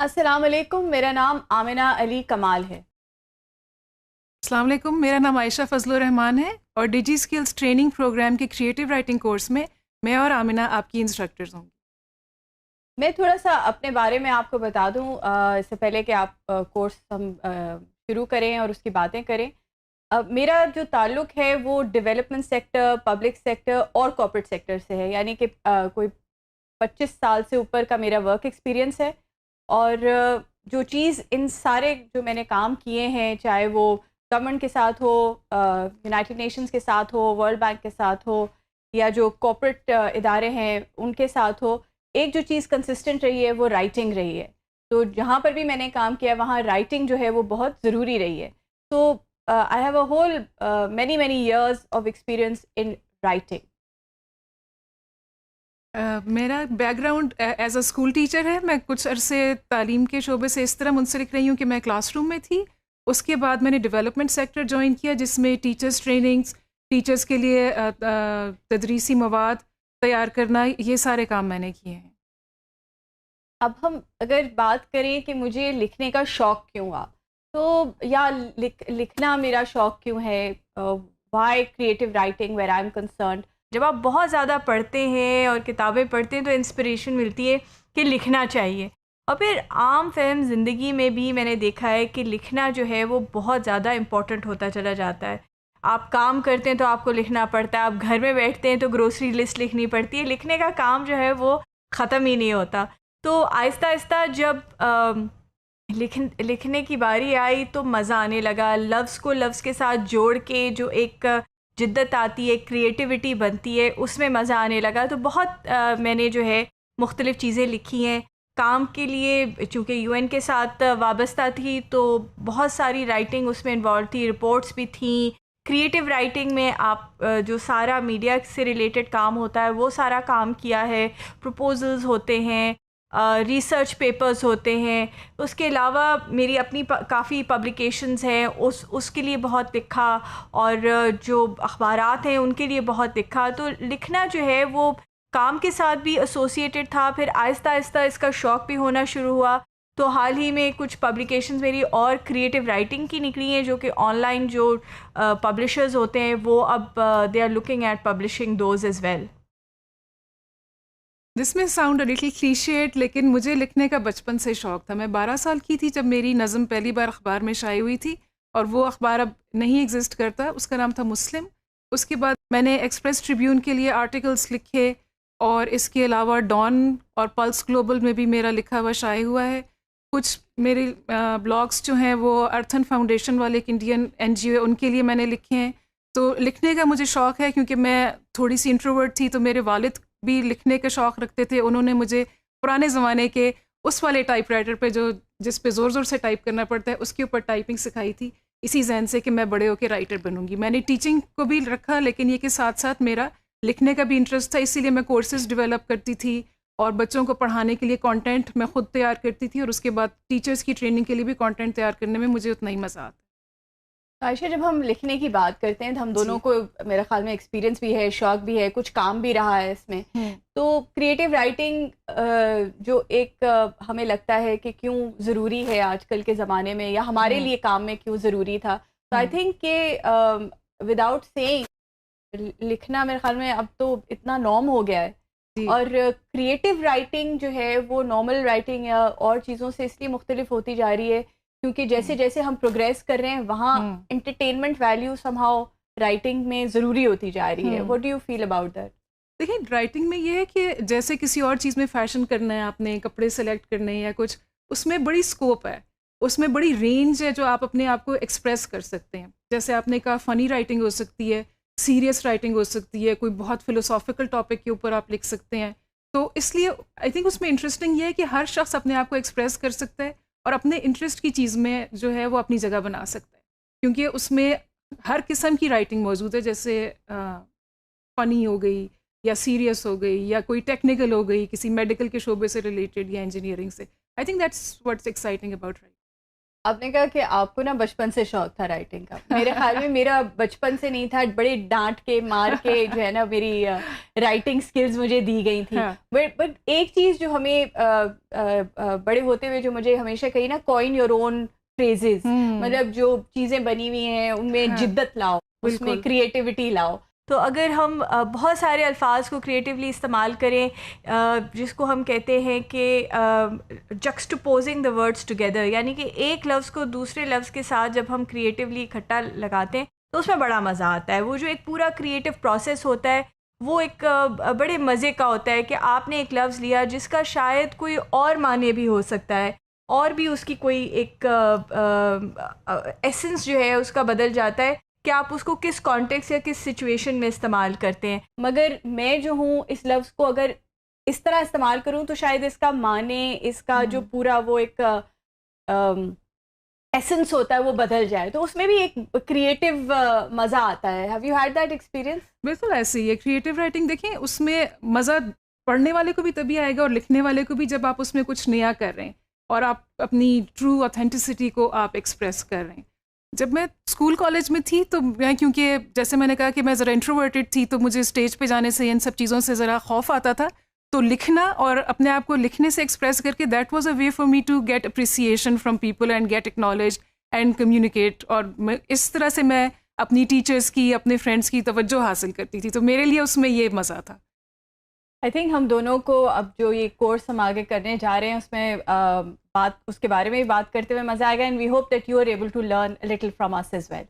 السلام علیکم، میرا نام آمنہ علی کمال ہے۔ السلام علیکم، میرا نام عائشہ فضل الرحمان ہے اور ڈیجی اسکلز ٹریننگ پروگرام کے کریٹیو رائٹنگ کورس میں اور آمنہ آپ کی انسٹرکٹرز ہوں گی۔ میں تھوڑا سا اپنے بارے میں آپ کو بتا دوں اس سے پہلے کہ آپ کورس ہم شروع کریں اور اس کی باتیں کریں۔ میرا جو تعلق ہے وہ ڈیولپمنٹ سیکٹر، پبلک سیکٹر اور کارپوریٹ سیکٹر سے ہے، یعنی کہ کوئی 25 سال سے اوپر کا میرا ورک ایکسپیرینس ہے۔ اور جو چیز ان سارے جو میں نے کام کیے ہیں، چاہے وہ گورنمنٹ کے ساتھ ہو، یونائٹڈ نیشنز کے ساتھ ہو، ورلڈ بینک کے ساتھ ہو، یا جو کارپوریٹ ادارے ہیں ان کے ساتھ ہو، ایک جو چیز کنسسٹنٹ رہی ہے وہ رائٹنگ رہی ہے۔ تو جہاں پر بھی میں نے کام کیا وہاں رائٹنگ جو ہے وہ بہت ضروری رہی ہے۔ تو I have a whole many years of experience in writing. میرا background as a school teacher ہے۔ میں کچھ عرصے تعلیم کے شعبے سے اس طرح منسلک رہی ہوں کہ میں کلاس روم میں تھی، اس کے بعد میں نے ڈیولپمنٹ سیکٹر جوائن کیا جس میں ٹیچرس ٹریننگز، ٹیچرس کے لیے تدریسی مواد تیار کرنا، یہ سارے کام میں نے کیے ہیں۔ اب ہم اگر بات کریں کہ مجھے لکھنے کا شوق کیوں ہوا، تو یا لکھنا میرا شوق کیوں ہے، why creative writing where I am concerned. جب آپ بہت زیادہ پڑھتے ہیں اور کتابیں پڑھتے ہیں تو انسپریشن ملتی ہے کہ لکھنا چاہیے، اور پھر عام فہم زندگی میں بھی میں نے دیکھا ہے کہ لکھنا جو ہے وہ بہت زیادہ امپورٹنٹ ہوتا چلا جاتا ہے۔ آپ کام کرتے ہیں تو آپ کو لکھنا پڑتا ہے، آپ گھر میں بیٹھتے ہیں تو گروسری لسٹ لکھنی پڑتی ہے، لکھنے کا کام جو ہے وہ ختم ہی نہیں ہوتا۔ تو آہستہ آہستہ جب لکھنے کی باری آئی تو مزہ آنے لگا، لفظ کو لفظ کے ساتھ جوڑ کے جو ایک جدت آتی ہے، کریٹیوٹی بنتی ہے، اس میں مزہ آنے لگا۔ تو بہت میں نے جو ہے مختلف چیزیں لکھی ہیں کام کے لیے، چونکہ یو این کے ساتھ وابستہ تھی تو بہت ساری رائٹنگ اس میں انوالو تھی، رپورٹس بھی تھیں۔ کریٹیو رائٹنگ میں آپ جو سارا میڈیا سے ریلیٹڈ کام ہوتا ہے وہ سارا کام کیا ہے، پروپوزلز ہوتے ہیں، ریسرچ پیپرز ہوتے ہیں۔ اس کے علاوہ میری اپنی کافی پبلیکیشنز ہیں، اس کے لیے بہت لکھا، اور جو اخبارات ہیں ان کے لیے بہت لکھا۔ تو لکھنا جو ہے وہ کام کے ساتھ بھی ایسوسیٹڈ تھا، پھر آہستہ آہستہ اس کا شوق بھی ہونا شروع ہوا۔ تو حال ہی میں کچھ پبلیکیشنز میری اور کریٹیو رائٹنگ کی نکلی ہیں جو کہ آن لائن جو پبلشرز ہوتے ہیں وہ اب they are looking at publishing those as well. This میں ساؤنڈ لٹل کلیشیٹ، لیکن مجھے لکھنے کا بچپن سے شوق تھا۔ میں 12 سال کی تھی جب میری نظم پہلی بار اخبار میں شائع ہوئی تھی، اور وہ اخبار اب نہیں ایگزسٹ کرتا، اس کا نام تھا مسلم۔ اس کے بعد میں نے ایکسپریس ٹریبیون کے لیے آرٹیکلس لکھے، اور اس کے علاوہ ڈان اور پلس گلوبل میں بھی میرا لکھا ہوا شائع ہوا ہے۔ کچھ میرے بلاگس جو ہیں وہ ارتھن فاؤنڈیشن والے ایک انڈین این جی او، ان کے لیے میں نے لکھے ہیں۔ تو لکھنے کا مجھے شوق ہے کیونکہ میں تھوڑی سی انٹروورٹ تھی، تو میرے والد بھی لکھنے کا شوق رکھتے تھے۔ انہوں نے مجھے پرانے زمانے کے اس والے ٹائپ رائٹر پہ جس پہ زور زور سے ٹائپ کرنا پڑتا ہے، اس کے اوپر ٹائپنگ سکھائی تھی، اسی ذہن سے کہ میں بڑے ہو کے رائٹر بنوں گی۔ میں نے ٹیچنگ کو بھی رکھا، لیکن یہ کہ ساتھ ساتھ میرا لکھنے کا بھی انٹرسٹ تھا، اسی لیے میں کورسز ڈیولپ کرتی تھی، اور بچوں کو پڑھانے کے لیے کانٹینٹ میں خود تیار کرتی تھی، اور اس کے بعد ٹیچرز کی ٹریننگ کے لیے بھی کانٹینٹ تیار کرنے میں مجھے اتنا ہی مزہ آتا ہے۔ عائشہ، جب ہم لکھنے کی بات کرتے ہیں تو ہم دونوں جی۔ کو میرے خیال میں ایکسپیرینس بھی ہے، شوق بھی ہے، کچھ کام بھی رہا ہے اس میں۔ تو کریٹیو رائٹنگ جو ایک ہمیں لگتا ہے کہ کیوں ضروری ہے آج کل کے زمانے میں، یا ہمارے لیے کام میں کیوں ضروری تھا، تو آئی تھنک کہ وداؤٹ سیئنگ لکھنا میرے خیال میں اب تو اتنا نارم ہو گیا ہے۔ جی اور کریٹیو رائٹنگ جو ہے وہ نارمل رائٹنگ یا اور چیزوں سے اس لیے مختلف ہوتی جا رہی ہے کیونکہ جیسے جیسے ہم پروگریس کر رہے ہیں وہاں entertainment value somehow writing میں ضروری ہوتی جا رہی ہے۔ What do you feel about that? دیکھیں، رائٹنگ میں یہ ہے کہ جیسے کسی اور چیز میں فیشن کرنا ہے، آپ نے کپڑے سلیکٹ کرنے ہیں یا کچھ، اس میں بڑی اسکوپ ہے، اس میں بڑی رینج ہے جو آپ اپنے آپ کو ایکسپریس کر سکتے ہیں۔ جیسے آپ نے کہا فنی رائٹنگ ہو سکتی ہے، سیریس رائٹنگ ہو سکتی ہے، کوئی بہت فلوسافیکل ٹاپک کے اوپر آپ لکھ سکتے ہیں۔ تو اس لیے آئی تھنک اس میں انٹرسٹنگ یہ ہے کہ ہر شخص اپنے آپ کو ایکسپریس کر سکتا ہے، اور اپنے انٹرسٹ کی چیز میں جو ہے وہ اپنی جگہ بنا سکتا ہے، کیونکہ اس میں ہر قسم کی رائٹنگ موجود ہے، جیسے فنی ہو گئی، یا سیریس ہو گئی، یا کوئی ٹیکنیکل ہو گئی، کسی میڈیکل کے شعبے سے ریلیٹڈ، یا انجینئرنگ سے۔ I think that's what's exciting about writing. آپ نے کہا کہ آپ کو نا بچپن سے شوق تھا رائٹنگ کا. میرے خیال میں میرا بچپن سے نہیں تھا, بڑے ڈانٹ کے مار کے جو ہے نا میری رائٹنگ اسکلز مجھے دی گئی تھی. بٹ ایک چیز جو ہمیں بڑے ہوتے ہوئے جو مجھے ہمیشہ کہی نا, کوائن یور اون فریزز, مطلب جو چیزیں بنی ہوئی ہیں ان میں جدت لاؤ, اس میں کریٹیوٹی لاؤ. تو اگر ہم بہت سارے الفاظ کو کریٹیولی استعمال کریں, جس کو ہم کہتے ہیں کہ جکسٹپوزنگ دا ورڈس ٹوگیدر, یعنی کہ ایک لفظ کو دوسرے لفظ کے ساتھ جب ہم کریٹیولی اکٹھا لگاتے ہیں تو اس میں بڑا مزہ آتا ہے. وہ جو ایک پورا کریٹیو پروسیس ہوتا ہے وہ ایک بڑے مزے کا ہوتا ہے کہ آپ نے ایک لفظ لیا جس کا شاید کوئی اور معنی بھی ہو سکتا ہے, اور بھی اس کی کوئی ایک ایسنس جو ہے اس کا بدل جاتا ہے کہ آپ اس کو کس کانٹیکس یا کس سچویشن میں استعمال کرتے ہیں. مگر میں جو ہوں اس لفظ کو اگر اس طرح استعمال کروں تو شاید اس کا معنی, اس کا جو پورا وہ ایک ایسنس ہوتا ہے وہ بدل جائے, تو اس میں بھی ایک کریٹیو مزہ آتا ہے. Have you had that experience? بالکل ایسے ہی ہے کریٹیو رائٹنگ. دیکھیں اس میں مزہ پڑھنے والے کو بھی تبھی آئے گا اور لکھنے والے کو بھی جب آپ اس میں کچھ نیا کر رہے ہیں اور آپ اپنی ٹرو اوتھینٹسٹی کو آپ ایکسپریس کر رہے ہیں. جب میں اسکول کالج میں تھی تو میں, کیونکہ جیسے میں نے کہا کہ میں ذرا انٹروورٹڈ تھی, تو مجھے اسٹیج پہ جانے سے ان سب چیزوں سے ذرا خوف آتا تھا. تو لکھنا اور اپنے آپ کو لکھنے سے ایکسپریس کر کے that was a way for me to get appreciation from people and get acknowledge and communicate. اور اس طرح سے میں اپنی ٹیچرس کی, اپنے فرینڈس کی توجہ حاصل کرتی تھی. تو میرے لیے اس میں یہ مزہ تھا. آئی تھنک ہم دونوں کو اب جو یہ کورس ہم آگے کرنے جا رہے ہیں اس میں بات اس کے بارے میں بھی بات کرتے ہوئے مزہ آئے گا, and we hope that you are able to learn little from us as well.